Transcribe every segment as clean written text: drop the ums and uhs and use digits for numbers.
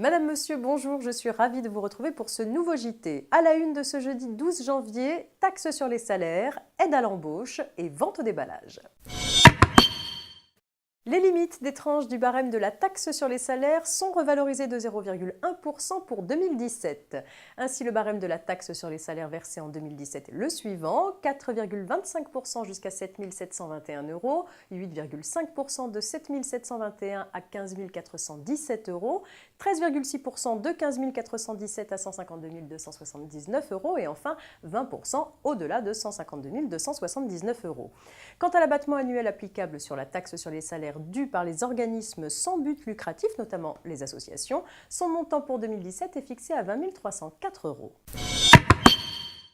Madame, Monsieur, bonjour, je suis ravie de vous retrouver pour ce nouveau JT. À la une de ce jeudi 12 janvier, taxes sur les salaires, aide à l'embauche et vente au déballage. Les limites des tranches du barème de la taxe sur les salaires sont revalorisées de 0,1% pour 2017. Ainsi, le barème de la taxe sur les salaires versé en 2017 est le suivant, 4,25% jusqu'à 7 721 €, 8,5% de 7 721 à 15 417 €, 13,6% de 15 417 à 152 279 € et enfin 20% au-delà de 152 279 €. Quant à l'abattement annuel applicable sur la taxe sur les salaires dû par les organismes sans but lucratif, notamment les associations, son montant pour 2017 est fixé à 20 304 €.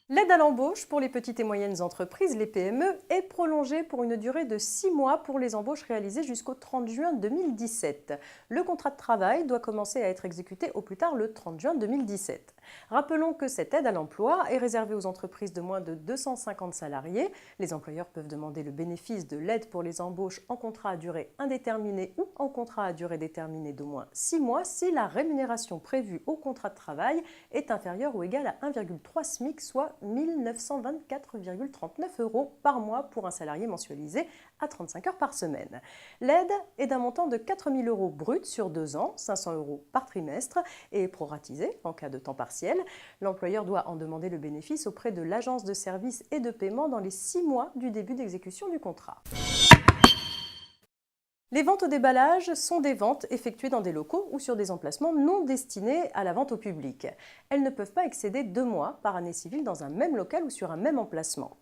L'aide à l'embauche pour les petites et moyennes entreprises, les PME, est prolongée pour une durée de 6 mois pour les embauches réalisées jusqu'au 30 juin 2017. Le contrat de travail doit commencer à être exécuté au plus tard le 30 juin 2017. Rappelons que cette aide à l'emploi est réservée aux entreprises de moins de 250 salariés. Les employeurs peuvent demander le bénéfice de l'aide pour les embauches en contrat à durée indéterminée ou en contrat à durée déterminée d'au moins 6 mois si la rémunération prévue au contrat de travail est inférieure ou égale à 1,3 SMIC, soit 1 924,39 € par mois pour un salarié mensualisé à 35 heures par semaine. L'aide est d'un montant de 4 000 € brut sur 2 ans, 500 € par trimestre et est proratisée en cas de temps partiel. L'employeur doit en demander le bénéfice auprès de l'agence de services et de paiement dans les 6 mois du début d'exécution du contrat. Les ventes au déballage sont des ventes effectuées dans des locaux ou sur des emplacements non destinés à la vente au public. Elles ne peuvent pas excéder 2 mois par année civile dans un même local ou sur un même emplacement.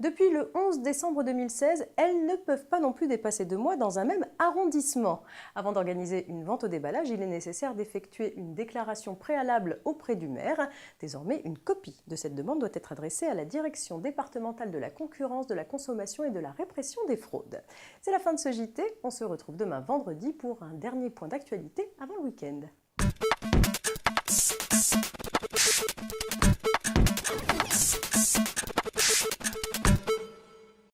Depuis le 11 décembre 2016, elles ne peuvent pas non plus dépasser 2 mois dans un même arrondissement. Avant d'organiser une vente au déballage, il est nécessaire d'effectuer une déclaration préalable auprès du maire. Désormais, une copie de cette demande doit être adressée à la Direction départementale de la concurrence, de la consommation et de la répression des fraudes. C'est la fin de ce JT. On se retrouve demain vendredi pour un dernier point d'actualité avant le week-end.